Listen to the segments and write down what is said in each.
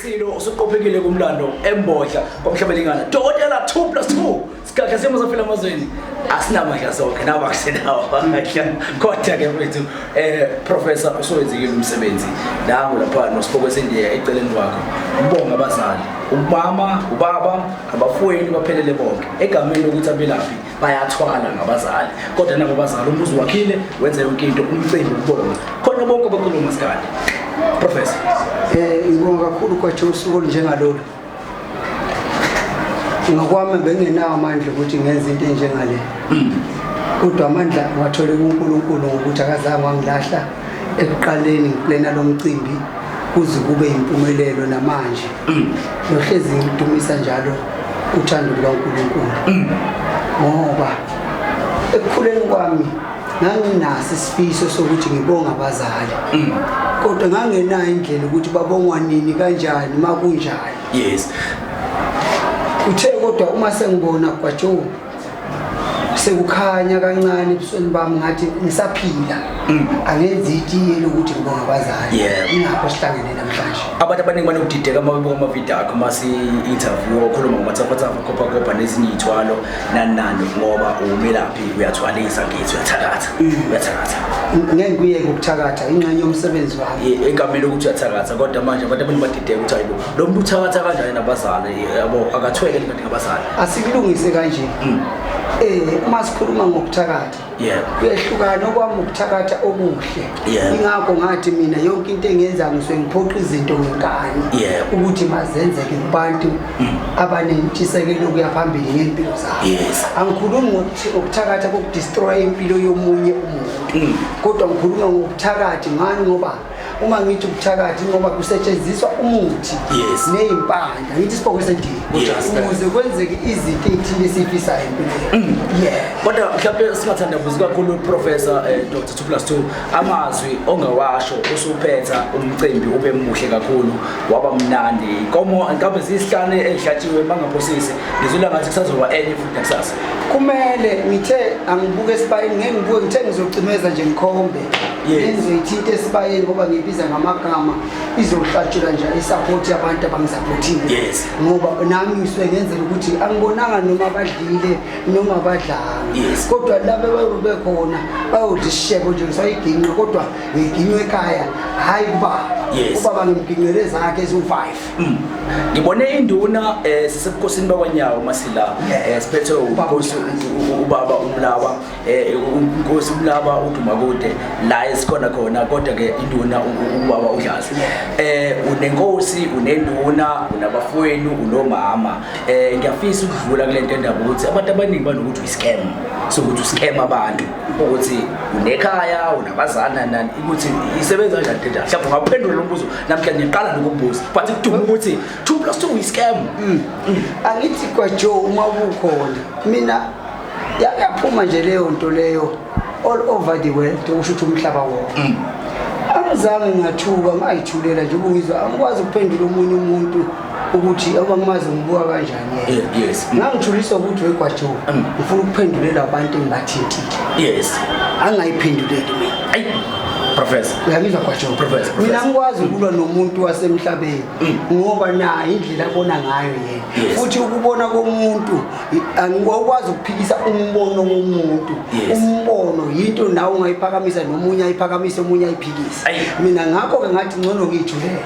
Silo usuqophekile kumlando embodla kwamhlabelingana Dokotela 2+2 sikakhe simo safela amazweni asinamandla sonke naba kusenawo kodwa ke mfethu professor usowenzile umsebenzi nangu lapha noSipho Sendiya eceleni kwakho ubonga abazali umama ubaba abafowenu baphelele bonke egameni lokuthi abelaphi bayathwala ngabazali kodwa nabo bazali umbuzo wakhile wenze yonke into umcimbi ubonga khona bonke abakhuluma isikhathi Professor ngibonga kakhulu kwathi usuku njengalolu ngokwami bengenawo amandla ukuthi ngenze into enjengale kodwa amandla ngiwathole kuNkulunkulu ukuthi akazange wangilahla ekuqaleni ngiplena lomcimbi kuze kube impumelelo namanje nohlezi ngidumisa njalo uthando lukaNkulunkulu ngoba ekukhuleni kwami nganginaso isifiso sokuthi ngibonga abazali kodwa ngangenayo indlela ukuthi babongwa nini kanjani makunjani yes uthe kodwa uma sengibona kwaJoe sekukhanya kancane ebusweni bami ngathi ngisaphila angenzi itiye ukuthi ngibonga abazali ingapho sihlangene namhlanje abantu abaningi banokudideka mabebuka amavideo akho masi interview okhuluma ngomathafatha kopa nezinye izithwalo nani ngoba umelaphi uyathwalisa ngithi uyathakatha ngeke kuye ukuthakatha ingxenye yomsebenzi wami egameni ukuthi uyathakatha kodwa manje abantu abaningi badideka ukuthi hayibo lo muntu uthakatha kanjani nabazali yabo akathwele kanti ngabazali asikulungise kanje uma sikhuluma ngokuthakatha kuyehlukana okwami ukuthakatha okuhle ingakho ngathi mina yonke into engenza ngisuke ngiphoqa izinto ngenkani ukuthi mazenzeke kubantu abanentshisekelo kuya phambili ngempilo zabo angikhulumi ngokuthakatha kokudestroy impilo yomunye umuntu kodwa ngikhuluma ngokuthakatha ngani ngoba uma ngithi ukuthakatha ngoba kusetshenziswa umuthi nezimpanda ngithi Sipho Sendiya ukuze kwenzeke izinto ezithile esifisayo empilweni kodwa mhlawumbe singathandabuzi kakhulu Professor Dr. 2+2 amazwi ongawasho usuphetha umcimbi ube muhle kakhulu waba mnandi komo ngabe zisihlane ezihlatshiwe mangaphosisi ngizula ngathi kusazoba enye futhi kusasa kumele ngithe angibuke esibayeni ngeke ngibuke ngithe ngizocimeza nje ngikhombe yenze ithinte esibayeni ngoba ngibiza ngamagama izohlatshula nje isupport yabantu abangisupportile ngoba nami ngisuke ngenzela ukuthi angibonanga noma badlile noma badlanga kodwa laba bekhona bayodisheko nje ngisayiginqa kodwa ngiginywe ekhaya hayi ubaba ngimginqele zakhe ezu5 ngibone induna sisebukhosini bakwanyawo masila siphethe ubaba umlaba unkosi umlaba uDumakude la esikhona khona kodwa ke induna ubaba uDlazi unenkosi unenduna unabafowenu unomama ngiyafisa ukudlula kule nto endaba ukuthi abantu abaningi banokuthi uyi-scam sokuthi uscam abantu ukuthi unekhaya unabazana nani ukuthi isebenza kanjani into njalo mhlawumbe ungaphendula lo mbuzo namhlanje ngiqala nokubuza but kuduma ukuthi 2+2 uyi-scam angithi kwaJoe uma kukhona mina yaphuma nje leyo nto leyo all over the world usho ukuthi umhlaba wonke angizange ngathuka ngayithulela nje ukungizwa angikwazi ukuphendula omunye umuntu ukuthi abangimazi ngibuka kanjani ngangithulisa ukuthi weGwaJoe ngifuna ukuphendulela abantu engibathintile angayiphenduleli mina Professor uyangizwa kwaJoe Professor mina ngikwazi ukulwa nomuntu wasemhlabeni ngoba naye indlela abona ngayo yena futhi ukubona komuntu angikwazi ukuphikisa umbono womuntu umbono yinto nawe ungayiphakamisa nomunye ayiphakamisa omunye ayiphikisa mina ngakho ke ngathi ngcono ngijulele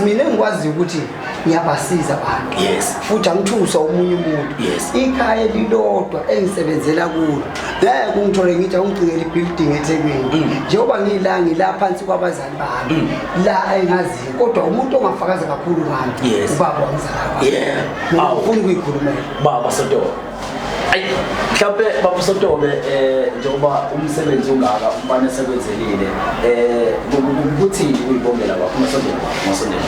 mina engikwazi ukuthi ngiyabasiza abantu futhi angithusa omunye umuntu ikhaya lilodwa engisebenzela kulo ngeke kungithole ngithi ungicingele ibuilding eThekwini njengoba ngilanga la phansi kwabazali bami la engaziyo kodwa umuntu ongafakaza kakhulu ngami ubaba wangizala ufuna ukuyikhulumela baba Sotobe mhlawumbe baba Sotobe njengoba umsebenzi ungaka umfana sekwenzelile ukuthini uyibongela bakho Masondela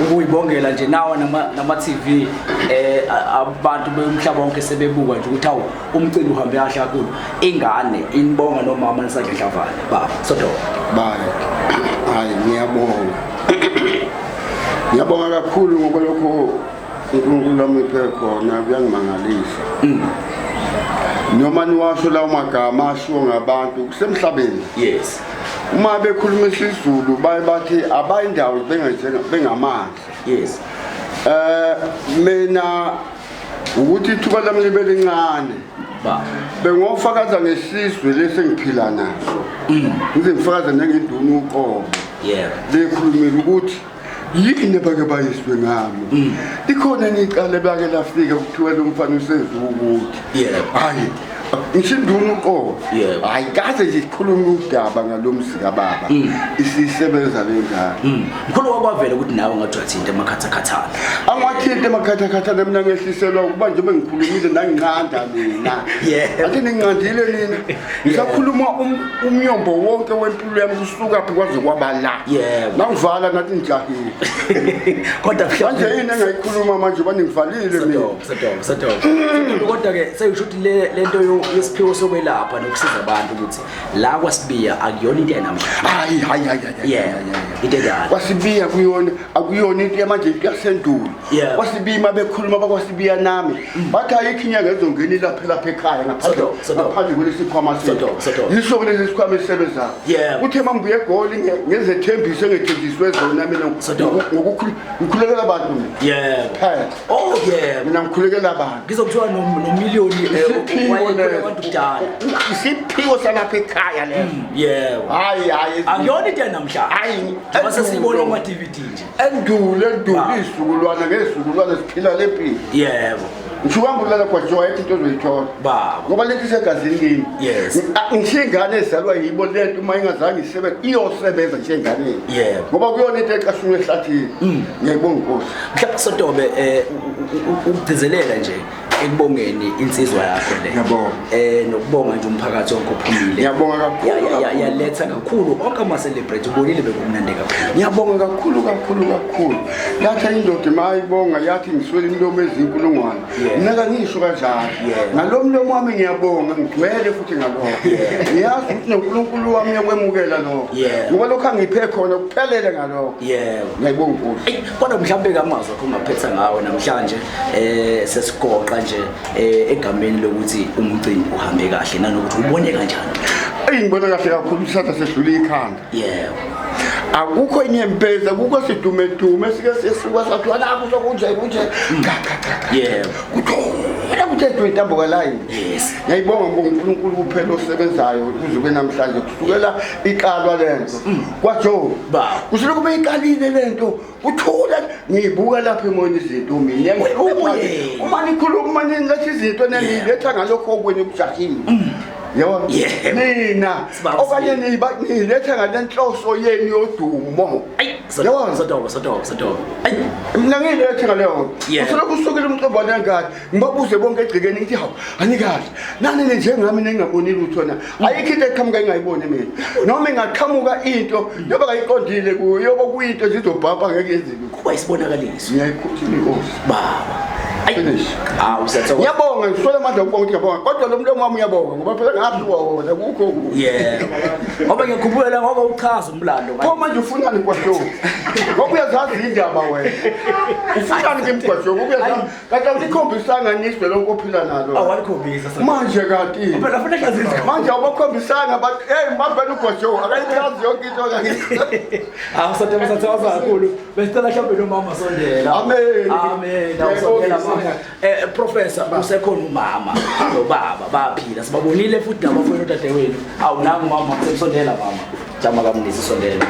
ukuyibongela nje nawe nama TV abantu bomhlaba wonke sebebuka nje ukuthi umcimbi uhambe kahle kakhulu ingane inibonga nomama nisakhe Dlavana baba Sotobe hayi ngiyabonga kakhulu ngoba lokho uNkulunkulu amiphe khona kuyangimangalisa noma niwasho lawo magama ashiwo ngabantu kusemhlabeni uma bekhuluma isiZulu bathi abayindawo bengamanzi. Yes. Mina ukuthi ithuba lami libe lincane. Bengofakaza ngesizwe lesengiphila naso. Ngize ngifakaza nanginduna uqobo. Yeah. Lekhulumile ukuthi yini bake bayiswe ngami. Ikhona ngiqale bake lafika ukuthiwa lo mfana usenza ukuthi. Yeah. Hayi. Ngishinduna uqobo. Yeah. Ayikaze nje ikhuluma udaba ngalomsika baba. Isisebenza lengane. Mkhulu wakwavela ukuthi nawe ngathiwa into emakhatha-khathana. Angathinta emakhatha-khathana mina ngehliselwa ukuba njengoba ngikhulumile nanginqanda mina. Yeah. Athi ningiqandile nina. Ngisakhuluma umnyombo wonke wempilo yami kusuka phi kwaze kwaba la. Yeah. Nangivala ngathi ngijahile. Kodwa manje yini engayikhuluma manje baningivalile mina. Sadoko. Kodwa ke seyisho ukuthi lento yesiphiwo sokwelapha nokusiza abantu ukuthi la kwaSibiya akuyona into enamhlanje. Hayi. Yeah. Into enjalo. KwaSibiya kuyona akuyona into yamanje into yasendulo. Yeah. KwaSibiya mabekhuluma bakwaSibiya nami bathi ayikho inyanga ezongena lapha ekhaya ngaphandle kwelesikhwama sethu. Yisho kulesi sikhwama esisebenzayo. Yeah. Uthe mambuye eGoli ngezethembiso engethembiswe zona mina ngikhulekela abantu mina. Yeah. Oh yeah. Mina ngikhulekela abantu. Ngizokuthiwa nomiliyoni wayekhona kudala. Isiphiwo salapha ekhaya leso. Yeah. Hayi. Akuyona into enamhlanje. Hayi. Base siyibona kuma DVD nje. Endule isizukulwana ngezizukulwana siphila lempilo. Yebo. Ngishubambulala kwaJoy into ozoyithola. Baba. Ngoba lethi segazini kimi. Yes. Ngishingane ezalwa yibo lento uma ingazange isebenze iyosebenza njengane. Yebo. Ngoba kuyona into eqashunwe ehlathini. Ngiyayibonga Nkosi. Mhlawumbe Sotobe ukugcizelela nje ekubongeni insizwa yakho le. Ngiyabonga. Nokubonga nje umphakathi wonke ophumile. Ngiyabonga kakhulu. Yaletha kakhulu onke ama celebrate ubonile bekumnandi kakhulu. Ngiyabonga kakhulu. Yathi indoda mayibonga yathi ngiswele indomo ezinkulungwane. Mina ngisho kanjalo. Ngalomlomo wami ngiyabonga ngigcwele futhi ngalokho. Ngiyazi ukuthi noNkulunkulu wami uyakwemukela lokho. Ngoba lokho angiphe khona kuphelele ngalokho. Yebo. Ngiyayibonga Nkosi. Kodwa mhlawumbe kamazwi akho ungaphetha ngawe namhlanje sesigoqa nje egameni lokuthi umcimbi uhambe kahle nanokuthi ubone kanjani. Ngibona kahle kakhulu isatha sedlula ikhanda. Yebo. Akukho inyembeza kuko sidume sike sisuka sathi lapho sokunje Yebo. Kuthona kuthethwe intambo line. Yes. Ngiyayibonga uNkulunkulu kuphela osebenzayo kuze namhlanje kusukela iqalwa lento kwaJob kusho kube iqalile lento uthula ngiyibuka lapha emoyeni izinto mina uma nikhuluma ngathi izinto nengiletha ngalokho okwenye ukujahile. Yebo. Mina okanye niletha ngalenhloso yeni yodumo. Sotobo. Mina ngilethe ngaleyo. Usuke kusukela umcimbi walengane. Ngibabuze bonke egcikeni ngithi hawu anikazi. Nani njengami ningaboni lutho na. Ayikho into eqhamuka engayiboni mina. Noma ingaqhamuka into yoba kayiqondile kuyo yoba kuyinto zizobhabha ngeke yenzeke. Kuba isibonakaliso. Ngiyayikhuthula Nkosi. Baba. Finish. Usathokoza. Ngiyabonga ngisole amandla ukubonga ukuthi ngiyabonga kodwa lo mlomo wami uyabonga ngoba phela ngaphiwa wona kukho. Yebo. Ngoba ngiyakhumbula ngoba uchaza umlando manje. Manje ufunani kwaShow? Ngoba uyazazi indaba wena. Ufunani ngemgwaqo ngoba uyazazi kanti awukhombisanga niswe lonke ophila nalo. Awalikhombisa sasa. Manje kanti. Phela futhi hlazizwe. Manje awubakhombisanga but mbambela uGwashow akayazi yonke into ngakithi. Sathokoza kakhulu. Besicela mhlawumbe nomama Sondela. Amen. Awusondela mama. Professor usekhona umama nobaba baphila sibabonile futhi nabafowethu odadewenu awunanga mama usondela mama jama kamnisi sondela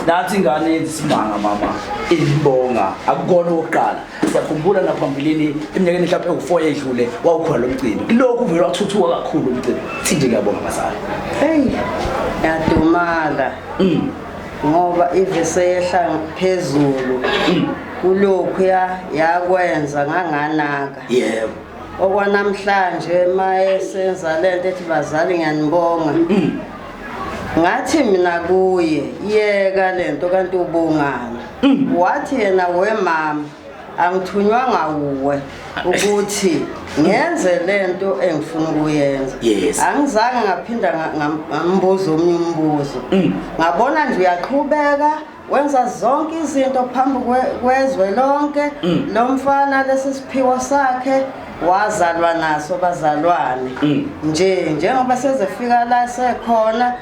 nathi ingane yenzisimanga mama ibonga akukona oqala siyakhumbula naphambilini eminyakeni mhlawumbe u4 edlule wawukhona lo mcimbi lokhu uvela wathuthuka kakhulu umcimbi thindi ngiyabonga basali yadumala ngoba ivese yehla phezulu kulokhu yakwenza nganganaka. Yebo. Okwanamhlanje mayesenza lento ethi bazali ngiyanibonga. Ngathi mina kuye yeka lento kanti ubungana. Wathi yena wemama angithunywanga uwe ukuthi ngenze lento engifuna ukuyenza. Angizange ngaphinda ngambuza omnye umbuzo. Ngabona nje uyaqhubeka wenza zonke izinto phambi kwezwe lonke lo mfana lesiphiwo sakhe wazalwa naso bazalwane njengoba sezefika la sekhona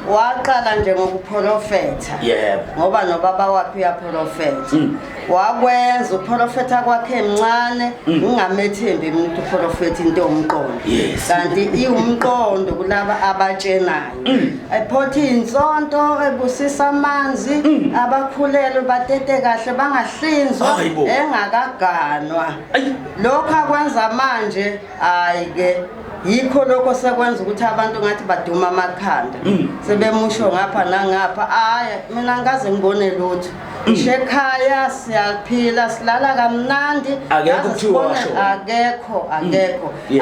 waqala nje ngokuprofetha ngoba nobaba wakhe uyaprofetha wakwenza uprofetha kwakhe emncane ngingamethembi umuntu uprofetha into omqondo kanti iwumqondo kulaba abatshenayo ephotha insonto ebusisa amanzi abakhulelwe batete kahle bangahlinzwa engakaganwa lokho akwenza manje ayike yikho lokho sekwenza ukuthi abantu ngathi baduma amakhanda sebemusho ngapha nangapha aya mina ngaze ngibone lutho ekhaya siyaphila silala kamnandi akekho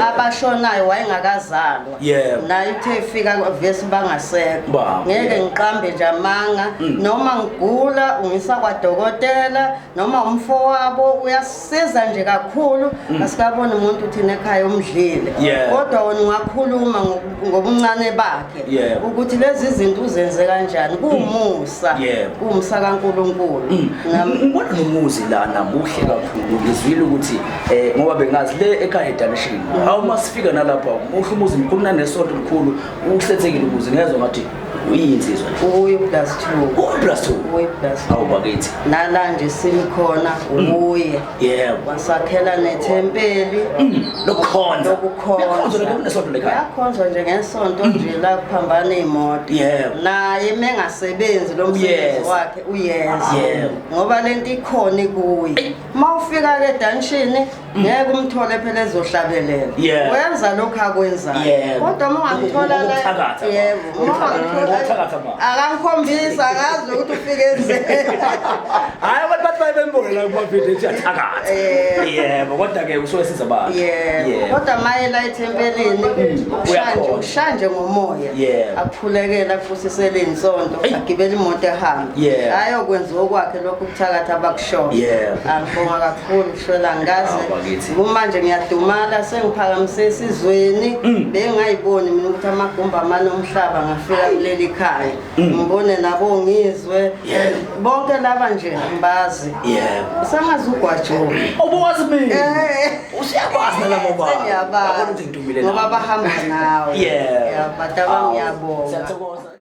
abashonayo wayengakazalwa naye uthe ifika vese bangasekho ngeke ngiqambe nje amanga noma ngigula ungisa kwadokotela noma umfowabo uyasiza nje kakhulu asikabona umuntu uthina ekhaya umdlile kodwa wona ungakhuluma ngobuncane bakhe ukuthi lezi zinto uzenze kanjani kuumusa kuumusa kaNkulunkulu ngibona nomuzi lana muhle kakhulu ngizwile ukuthi ngoba bengazi le ekhaya eDanishini awuma sifika nalapha muhle umuzi mkhulu nanesonto likhulu ukusethekile umuzi ngezwe ngathi uyinsizwa uyi +2 awubakithi nala nje silikhona uye wasakhela nethempeli lokukhonza yakhonzwa nje ngesonto nje la kuphambana imoto naye mengasebenzi lo msebenzi wakhe uyeza ngoba lento ikhona kuye mawufika ke eDanishini ngeke umthole phela ezohlabelela wenza lokho akwenzayo kodwa mangamthola la akangikhombisa akazi ukuthi ufike ezweni hayi abantu bathi bembone la kumavideo ethi athakatha kodwa ke usuke siza abantu kodwa maye la ethempelini ushanje ngomoya akuphulekela kusisele insonto agibela imoto ehamba ayokwenza okwakhe lokho ukuthakatha abakushona angibonga kakhulu ushwela ngazi manje ngiyadumala sengiphakamise esizweni bengayiboni mina ukuthi amagumba amane omhlaba ngafika kuleli khaya ngibone nabo ngizwe bonke laba nje ngibazi sangazi ugwajo obuwazi mina usiyakwazi nalabo baba yabona ukuthi ngidumile ngoba bahamba nawe yabadaba ngiyabonga.